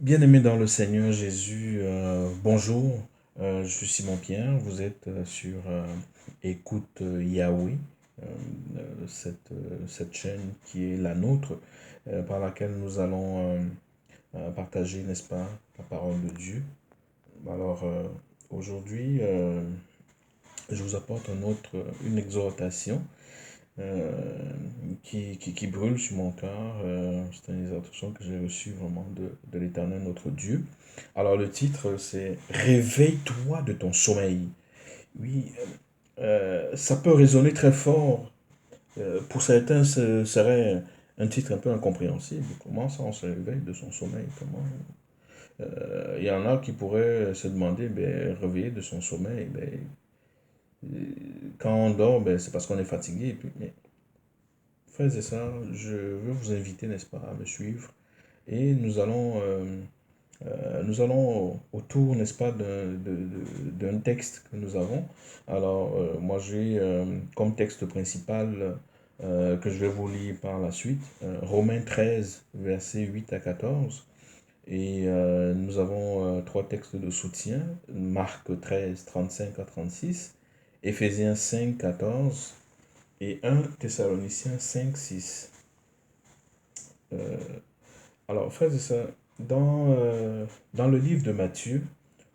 Bien-aimé dans le Seigneur Jésus, bonjour. Je suis Simon Pierre. Vous êtes sur Écoute Yahweh, cette chaîne qui est la nôtre, par laquelle nous allons partager, n'est-ce pas, la parole de Dieu. Alors, aujourd'hui, je vous apporte une exhortation euh, qui brûle sur mon cœur. C'est une exhortation que j'ai reçue vraiment de l'Éternel, notre Dieu. Alors le titre, c'est Réveille-toi de ton sommeil. Oui, ça peut résonner très fort. Pour certains, ce serait un titre un peu incompréhensible. Comment ça, on se réveille de son sommeil? Comment? Il y en a qui pourraient se demander, ben, réveiller de son sommeil. Ben, quand on dort, ben, c'est parce qu'on est fatigué. Et puis, mais, frères et sœurs, je veux vous inviter, n'est-ce pas, à me suivre. Et nous allons autour, n'est-ce pas, d'un texte que nous avons. Alors, moi, j'ai comme texte principal que je vais vous lire par la suite, Romains 13, versets 8 à 14. Et nous avons trois textes de soutien, Marc 13, 35 à 36, Éphésiens 5, 14 et 1 Thessaloniciens 5, 6. Euh, alors, frères et sœurs, dans le livre de Matthieu,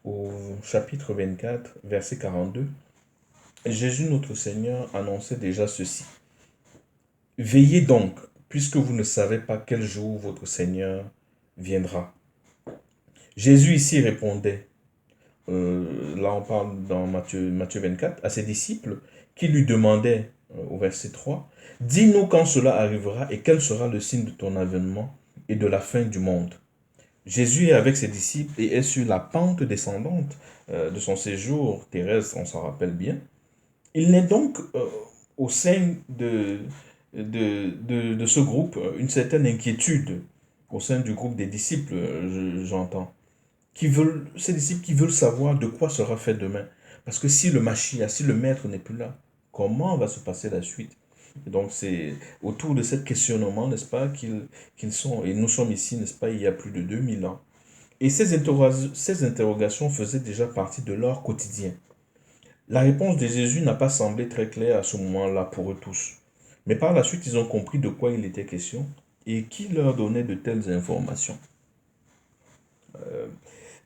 au chapitre 24, verset 42, Jésus notre Seigneur annonçait déjà ceci. Veillez donc, puisque vous ne savez pas quel jour votre Seigneur viendra. Jésus ici répondait, là on parle dans Matthieu 24, à ses disciples qui lui demandaient, au verset 3, dis-nous quand cela arrivera et quel sera le signe de ton avènement et de la fin du monde. Jésus est avec ses disciples et est sur la pente descendante de son séjour terrestre, on s'en rappelle bien. Il n'est donc au sein de ce groupe une certaine inquiétude au sein du groupe des disciples, j'entends, ces disciples qui veulent savoir de quoi sera fait demain. Parce que si le Mashiach, si le Maître n'est plus là, comment va se passer la suite? Et donc c'est autour de ce questionnement, n'est-ce pas, qu'ils sont, et nous sommes ici, n'est-ce pas, il y a plus de 2000 ans. Et ces interrogations faisaient déjà partie de leur quotidien. La réponse de Jésus n'a pas semblé très claire à ce moment-là pour eux tous. Mais par la suite, ils ont compris de quoi il était question et qui leur donnait de telles informations.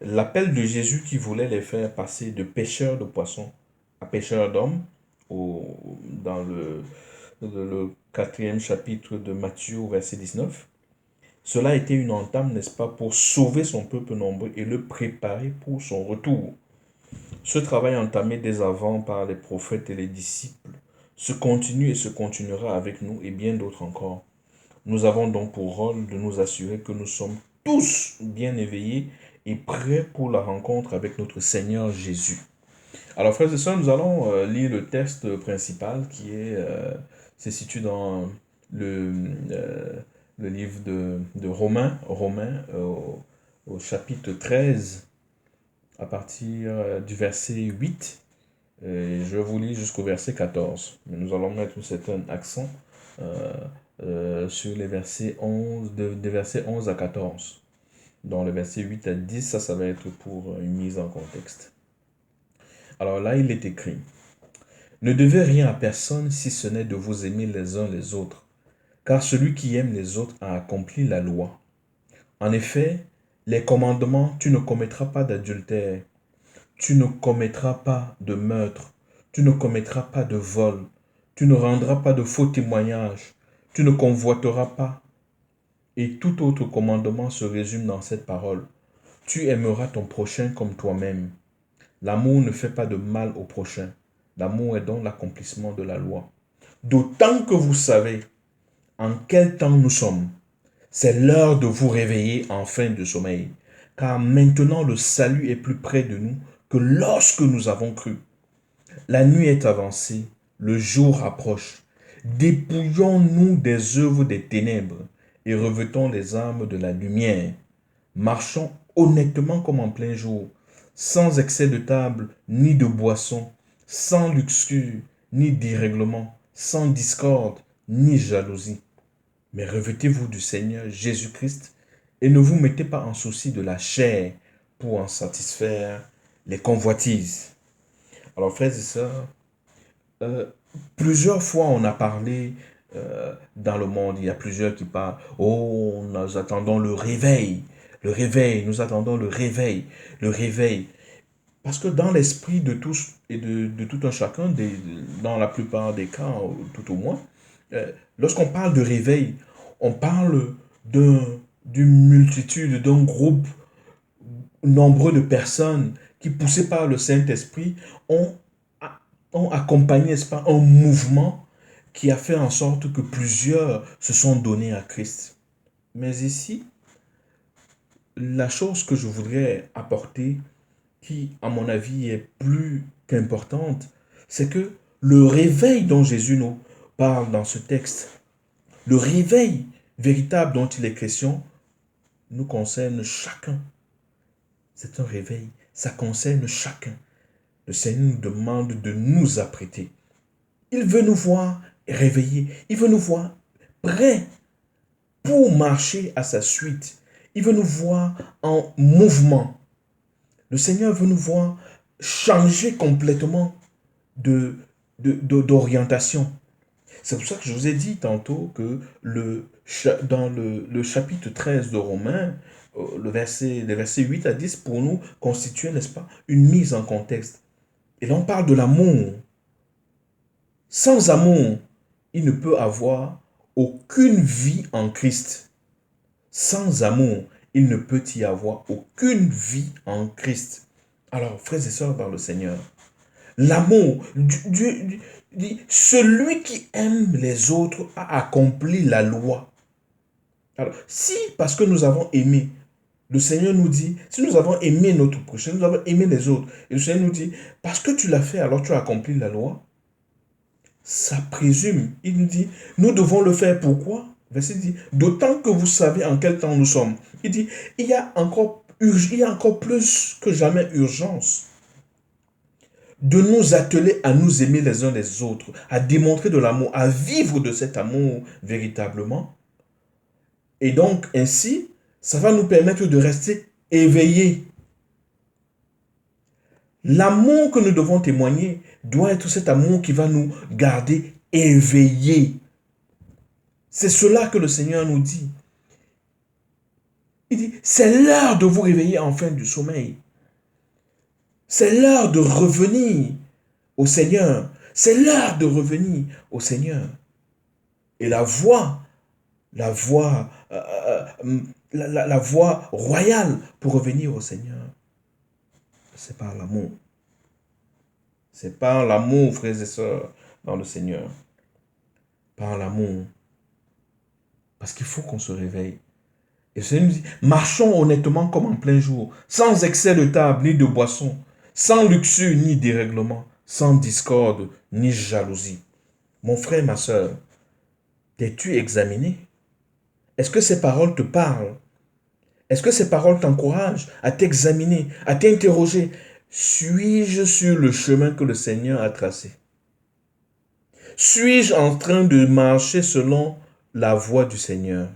L'appel de Jésus qui voulait les faire passer de pêcheurs de poissons à pêcheurs d'hommes, dans le quatrième chapitre de Matthieu, verset 19, cela était une entame, n'est-ce pas, pour sauver son peuple nombreux et le préparer pour son retour. Ce travail entamé dès avant par les prophètes et les disciples se continue et se continuera avec nous et bien d'autres encore. Nous avons donc pour rôle de nous assurer que nous sommes tous bien éveillés et prêts pour la rencontre avec notre Seigneur Jésus. Alors, frères et sœurs, nous allons lire le texte principal se situe dans le, euh, le livre de Romains au chapitre 13, à partir du verset 8. Et je vous lis jusqu'au verset 14. Mais nous allons mettre un certain accent euh, sur les versets 11, des versets 11 à 14. Dans le verset 8 à 10, ça va être pour une mise en contexte. Alors là, il est écrit, ne devez rien à personne si ce n'est de vous aimer les uns les autres, car celui qui aime les autres a accompli la loi. En effet, les commandements, tu ne commettras pas d'adultère, tu ne commettras pas de meurtre, tu ne commettras pas de vol, tu ne rendras pas de faux témoignages, tu ne convoiteras pas. Et tout autre commandement se résume dans cette parole. Tu aimeras ton prochain comme toi-même. L'amour ne fait pas de mal au prochain. L'amour est donc l'accomplissement de la loi. D'autant que vous savez en quel temps nous sommes. C'est l'heure de vous réveiller en fin de sommeil. Car maintenant le salut est plus près de nous que lorsque nous avons cru. La nuit est avancée, le jour approche. Dépouillons-nous des œuvres des ténèbres et revêtons les armes de la lumière. Marchons honnêtement comme en plein jour, sans excès de table ni de boisson, sans luxure ni dérèglement, sans discorde ni jalousie. Mais revêtez-vous du Seigneur Jésus-Christ et ne vous mettez pas en souci de la chair pour en satisfaire les convoitises. Alors, frères et sœurs, euh, plusieurs fois on a parlé dans le monde, il y a plusieurs qui parlent, oh, nous attendons le réveil, nous attendons le réveil. Parce que dans l'esprit de tous et de tout un chacun, dans la plupart des cas, tout au moins, lorsqu'on parle de réveil, on parle d'une multitude, d'un groupe nombreux de personnes qui, poussées par le Saint-Esprit, ont, ont accompagné, n'est-ce pas, un mouvement qui a fait en sorte que plusieurs se sont donnés à Christ. Mais ici, la chose que je voudrais apporter, qui, à mon avis, est plus qu'importante, c'est que le réveil dont Jésus nous parle dans ce texte, le réveil véritable dont il est question, nous concerne chacun. C'est un réveil, ça concerne chacun. Le Seigneur nous demande de nous apprêter. Il veut nous voir réveillés, il veut nous voir prêts pour marcher à sa suite. Il veut nous voir en mouvement. Le Seigneur veut nous voir changer complètement d'orientation. C'est pour ça que je vous ai dit tantôt que dans le chapitre 13 de Romains, les versets 8 à 10, pour nous, constituait, n'est-ce pas, une mise en contexte. Et là, on parle de l'amour. Sans amour, il ne peut avoir aucune vie en Christ. Sans amour, il ne peut y avoir aucune vie en Christ. Alors, frères et sœurs dans le Seigneur, l'amour, celui qui aime les autres a accompli la loi. Alors, si parce que nous avons aimé, le Seigneur nous dit, si nous avons aimé notre prochain, nous avons aimé les autres, et le Seigneur nous dit, parce que tu l'as fait, alors tu as accompli la loi, ça présume, il nous dit, nous devons le faire. Pourquoi? Verset dit, d'autant que vous savez en quel temps nous sommes. Il dit, il y a encore plus que jamais urgence de nous atteler à nous aimer les uns les autres, à démontrer de l'amour, à vivre de cet amour véritablement. Et donc, ainsi, ça va nous permettre de rester éveillés. L'amour que nous devons témoigner doit être cet amour qui va nous garder éveillés. C'est cela que le Seigneur nous dit. Il dit, c'est l'heure de vous réveiller enfin du sommeil. C'est l'heure de revenir au Seigneur. C'est l'heure de revenir au Seigneur. Et la voie royale pour revenir au Seigneur, c'est par l'amour. C'est par l'amour, frères et sœurs, dans le Seigneur. Par l'amour. Parce qu'il faut qu'on se réveille. Et le Seigneur nous dit, marchons honnêtement comme en plein jour, sans excès de table ni de boisson, sans luxure ni dérèglement, sans discorde ni jalousie. Mon frère, ma sœur, t'es-tu examiné? Est-ce que ces paroles te parlent? Est-ce que ces paroles t'encouragent à t'examiner, à t'interroger? Suis-je sur le chemin que le Seigneur a tracé? Suis-je en train de marcher selon la voie du Seigneur?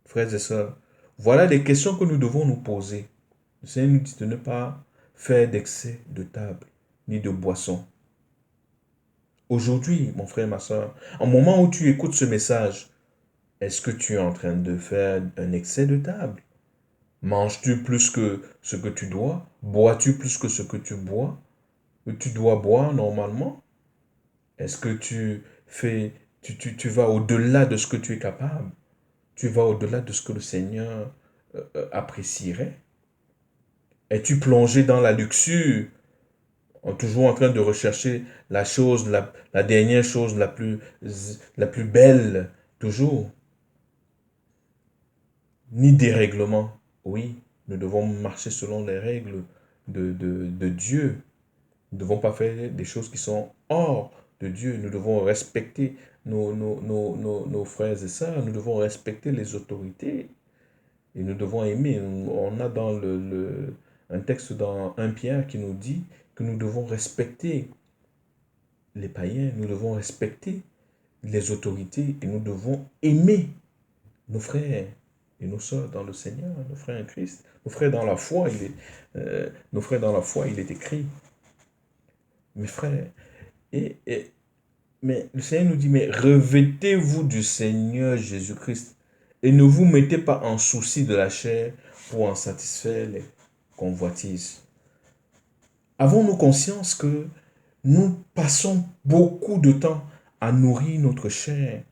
Frères et sœurs, voilà des questions que nous devons nous poser. Le Seigneur nous dit de ne pas faire d'excès de table ni de boisson. Aujourd'hui, mon frère, ma soeur, au moment où tu écoutes ce message, est-ce que tu es en train de faire un excès de table? Manges-tu plus que ce que tu dois? Bois-tu plus que ce que tu bois? Que tu dois boire normalement? Est-ce que tu vas au-delà de ce que tu es capable? Tu vas au-delà de ce que le Seigneur apprécierait? Es-tu plongé dans la luxure, toujours en train de rechercher la dernière chose la plus belle, toujours? Ni dérèglement. Oui, nous devons marcher selon les règles de Dieu. Nous ne devons pas faire des choses qui sont hors de Dieu. Nous devons respecter nos frères et sœurs. Nous devons respecter les autorités. Et nous devons aimer. On a dans un texte dans 1 Pierre qui nous dit que nous devons respecter les païens. Nous devons respecter les autorités. Et nous devons aimer nos frères. et nos sœurs dans le Seigneur, nos frères en Christ, nos frères dans la foi, nos frères dans la foi, il est écrit. Mes frères, mais le Seigneur nous dit, mais revêtez-vous du Seigneur Jésus-Christ et ne vous mettez pas en souci de la chair pour en satisfaire les convoitises. Avons-nous conscience que nous passons beaucoup de temps à nourrir notre chair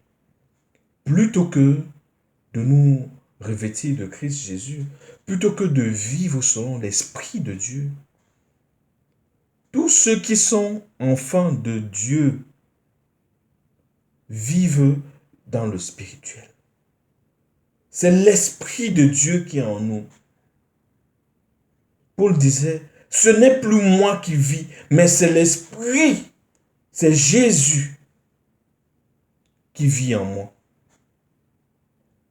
plutôt que de nous revêtir de Christ Jésus, plutôt que de vivre selon l'Esprit de Dieu? Tous ceux qui sont enfants de Dieu vivent dans le spirituel. C'est l'Esprit de Dieu qui est en nous. Paul disait, ce n'est plus moi qui vis, mais c'est l'Esprit, c'est Jésus qui vit en moi.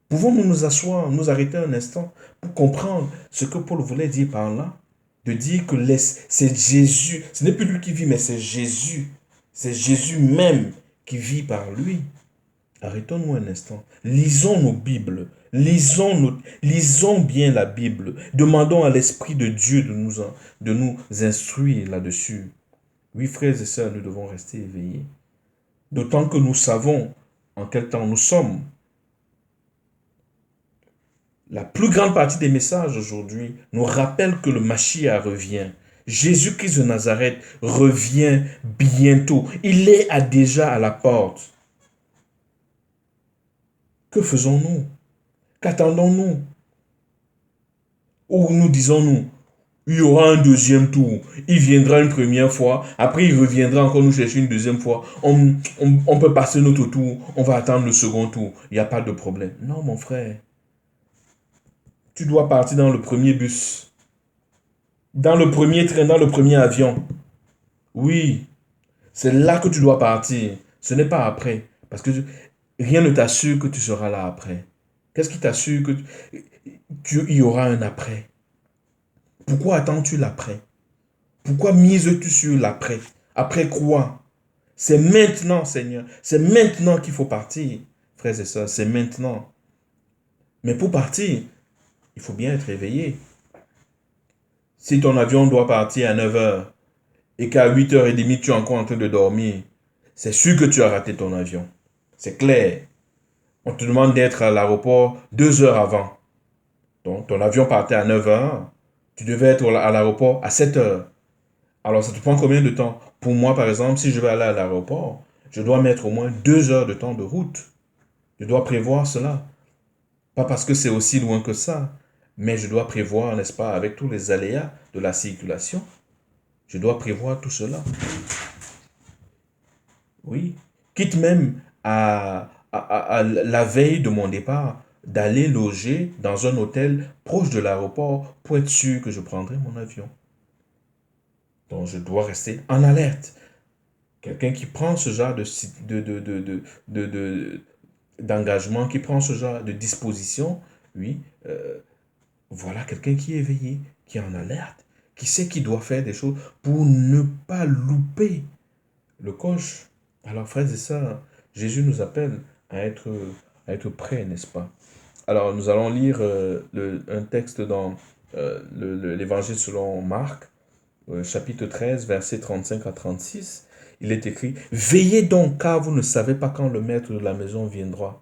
Pouvons-nous nous asseoir, nous arrêter un instant pour comprendre ce que Paul voulait dire par là? De dire que c'est Jésus, ce n'est plus lui qui vit, mais c'est Jésus même qui vit par lui. Arrêtons-nous un instant. Lisons nos Bibles. Lisons bien la Bible. Demandons à l'Esprit de Dieu de nous instruire là-dessus. Oui, frères et sœurs, nous devons rester éveillés. D'autant que nous savons en quel temps nous sommes. La plus grande partie des messages aujourd'hui nous rappelle que le Mashiach revient. Jésus-Christ de Nazareth revient bientôt. Il est déjà à la porte. Que faisons-nous? Qu'attendons-nous? Ou nous disons-nous, il y aura un deuxième tour, il viendra une première fois, après il reviendra encore nous chercher une deuxième fois, on peut passer notre tour, on va attendre le second tour, il n'y a pas de problème. Non mon frère, tu dois partir dans le premier bus, dans le premier train, dans le premier avion. Oui, c'est là que tu dois partir, ce n'est pas après, parce que rien ne t'assure que tu seras là après. Qu'est-ce qui t'assure qu'il y aura un après? Pourquoi attends-tu l'après? Pourquoi mises-tu sur l'après? Après quoi? C'est maintenant, Seigneur. C'est maintenant qu'il faut partir, frères et sœurs. C'est maintenant. Mais pour partir, il faut bien être éveillé. Si ton avion doit partir à 9 heures et qu'à 8h30, tu es encore en train de dormir, c'est sûr que tu as raté ton avion. C'est clair. On te demande d'être à l'aéroport 2 heures avant. Donc, ton avion partait à 9 heures. Tu devais être à l'aéroport à 7 heures. Alors, ça te prend combien de temps? Pour moi, par exemple, si je vais aller à l'aéroport, je dois mettre au moins 2 heures de temps de route. Je dois prévoir cela. Pas parce que c'est aussi loin que ça, mais je dois prévoir, n'est-ce pas, avec tous les aléas de la circulation. Je dois prévoir tout cela. Oui. Quitte même à la veille de mon départ, d'aller loger dans un hôtel proche de l'aéroport pour être sûr que je prendrai mon avion. Donc, je dois rester en alerte. Quelqu'un qui prend ce genre d'engagement, qui prend ce genre de disposition, oui, voilà quelqu'un qui est éveillé, qui est en alerte, qui sait qu'il doit faire des choses pour ne pas louper le coche. Alors, frères et sœurs, Jésus nous appelle à être prêts, n'est-ce pas? Alors, nous allons lire un texte dans l'Évangile selon Marc, chapitre 13, versets 35 à 36. Il est écrit, « Veillez donc, car vous ne savez pas quand le maître de la maison viendra,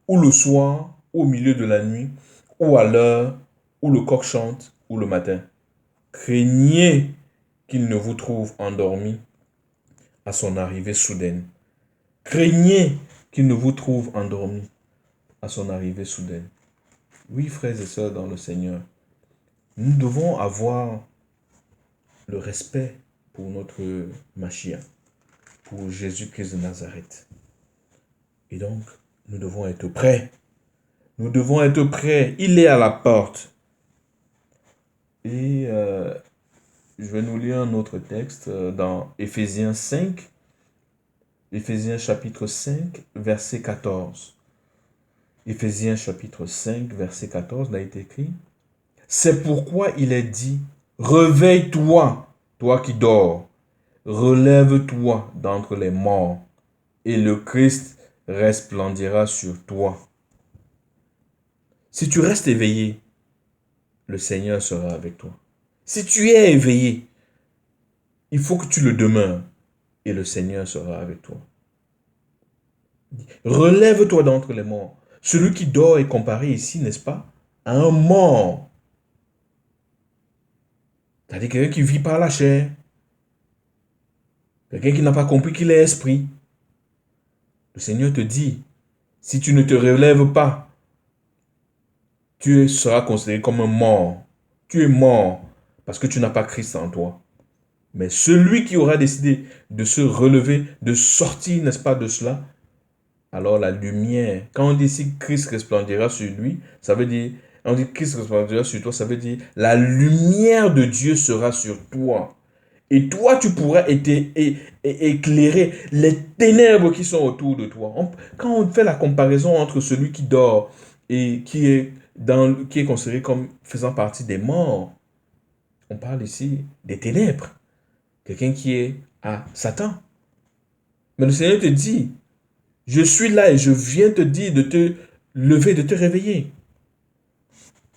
ou le soir, ou au milieu de la nuit, ou à l'heure où le coq chante, ou le matin. Craignez qu'il ne vous trouve endormi à son arrivée soudaine. Craignez qu'il ne vous trouve endormi à son arrivée soudaine. » Oui, frères et sœurs dans le Seigneur, nous devons avoir le respect pour notre Mashiach, pour Jésus-Christ de Nazareth. Et donc, nous devons être prêts. Nous devons être prêts. Il est à la porte. Et je vais nous lire un autre texte dans Éphésiens 5, Éphésiens chapitre 5, verset 14. Éphésiens chapitre 5, verset 14, il a été écrit, « C'est pourquoi il est dit, réveille-toi, toi qui dors, relève-toi d'entre les morts, et le Christ resplendira sur toi. » Si tu restes éveillé, le Seigneur sera avec toi. Si tu es éveillé, il faut que tu le demeures et le Seigneur sera avec toi. Relève-toi d'entre les morts. Celui qui dort est comparé ici, n'est-ce pas, à un mort. C'est-à-dire quelqu'un qui vit par la chair. Quelqu'un qui n'a pas compris qu'il est esprit. Le Seigneur te dit, si tu ne te relèves pas, tu seras considéré comme un mort. Tu es mort parce que tu n'as pas Christ en toi. Mais celui qui aura décidé de se relever, de sortir, n'est-ce pas, de cela, alors la lumière, quand on dit si Christ resplendira sur lui, ça veut dire, on dit Christ resplendira sur toi, ça veut dire la lumière de Dieu sera sur toi. Et toi, tu pourras éclairer les ténèbres qui sont autour de toi. Quand on fait la comparaison entre celui qui dort et qui est considéré comme faisant partie des morts, on parle ici des ténèbres. Quelqu'un qui est à Satan. Mais le Seigneur te dit, je suis là et je viens te dire de te lever, de te réveiller.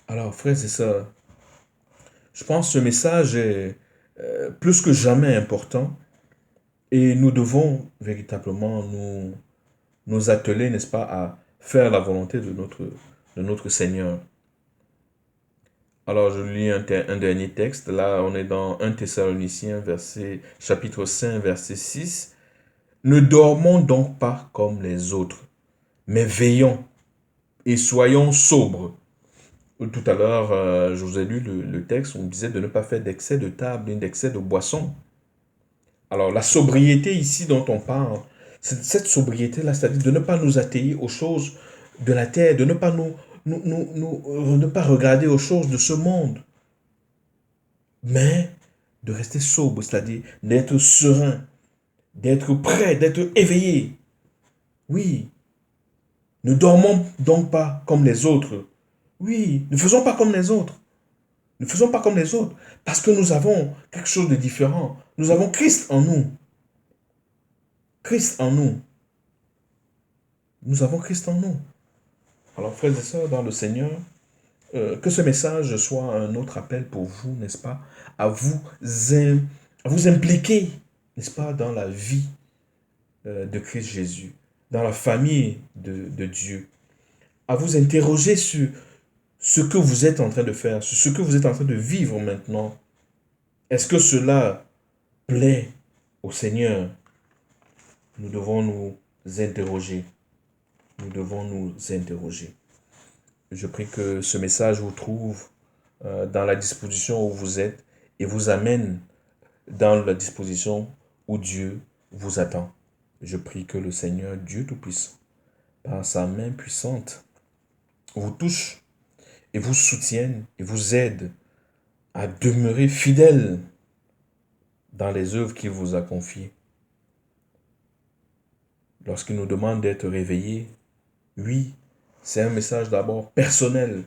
Alors, frères et sœurs, je pense que ce message est plus que jamais important et nous devons véritablement nous atteler, n'est-ce pas, à faire la volonté de notre Seigneur. Alors, je lis un dernier texte. Là, on est dans 1 Thessaloniciens, chapitre 5, verset 6. Ne dormons donc pas comme les autres, mais veillons et soyons sobres. Tout à l'heure, je vous ai lu le texte, on disait de ne pas faire d'excès de table, ni d'excès de boisson. Alors, la sobriété ici dont on parle, c'est cette sobriété-là, c'est-à-dire de ne pas nous atteler aux choses de la terre, de ne pas ne pas regarder aux choses de ce monde, mais de rester sobre, c'est-à-dire d'être serein, d'être prêt, d'être éveillé. Oui, ne dormons donc pas comme les autres. Oui, ne faisons pas comme les autres. Ne faisons pas comme les autres. Parce que nous avons quelque chose de différent. Nous avons Christ en nous. Christ en nous. Nous avons Christ en nous. Alors, frères et sœurs, dans le Seigneur, que ce message soit un autre appel pour vous, n'est-ce pas, à à vous impliquer, n'est-ce pas, dans la vie de Christ Jésus, dans la famille de Dieu, à vous interroger sur ce que vous êtes en train de faire, sur ce que vous êtes en train de vivre maintenant. Est-ce que cela plaît au Seigneur? Nous devons nous interroger. Nous devons nous interroger. Je prie que ce message vous trouve dans la disposition où vous êtes et vous amène dans la disposition où Dieu vous attend. Je prie que le Seigneur Dieu Tout-Puissant, par sa main puissante, vous touche et vous soutienne et vous aide à demeurer fidèle dans les œuvres qu'il vous a confiées. Lorsqu'il nous demande d'être réveillés, oui, c'est un message d'abord personnel,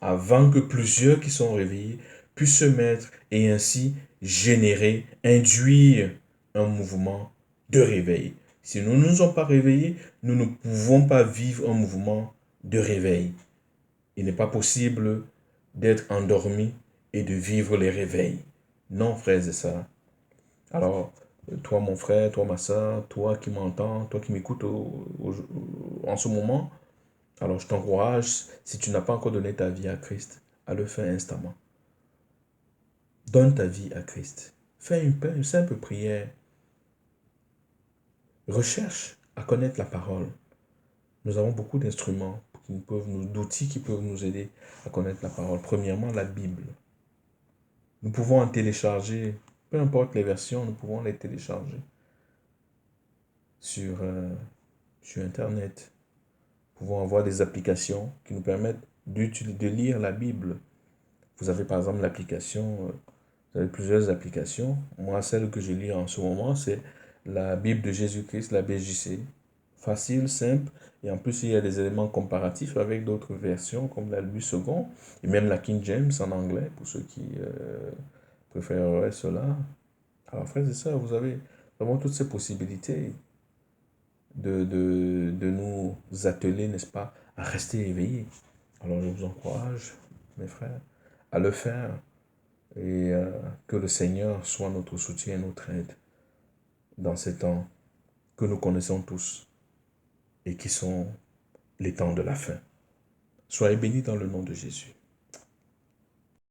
avant que plusieurs qui sont réveillés puissent se mettre et ainsi générer, induire un mouvement de réveil. Si nous ne nous sommes pas réveillés, nous ne pouvons pas vivre un mouvement de réveil. Il n'est pas possible d'être endormi et de vivre les réveils. Non, frères et sœurs. Alors, toi, mon frère, toi, ma soeur, toi qui m'entends, toi qui m'écoutes en ce moment, alors je t'encourage, si tu n'as pas encore donné ta vie à Christ, à le faire instamment. Donne ta vie à Christ. Fais une simple prière. Recherche à connaître la parole. Nous avons beaucoup d'instruments, d'outils qui peuvent nous aider à connaître la parole. Premièrement, la Bible. Nous pouvons en télécharger, peu importe les versions, nous pouvons les télécharger sur Internet. Nous pouvons avoir des applications qui nous permettent de lire la Bible. Vous avez par exemple l'application, vous avez plusieurs applications. Moi, celle que je lis en ce moment, c'est la Bible de Jésus-Christ, la BJC. Facile, simple, et en plus, il y a des éléments comparatifs avec d'autres versions, comme la Louis II, et même la King James en anglais, pour ceux qui préféreraient cela. Alors, frères et sœurs, nous avons toutes ces possibilités de nous atteler, n'est-ce pas, à rester éveillés, Alors je vous encourage, mes frères, à le faire et que le Seigneur soit notre soutien et notre aide dans ces temps que nous connaissons tous et qui sont les temps de la fin. Soyez bénis dans le nom de Jésus.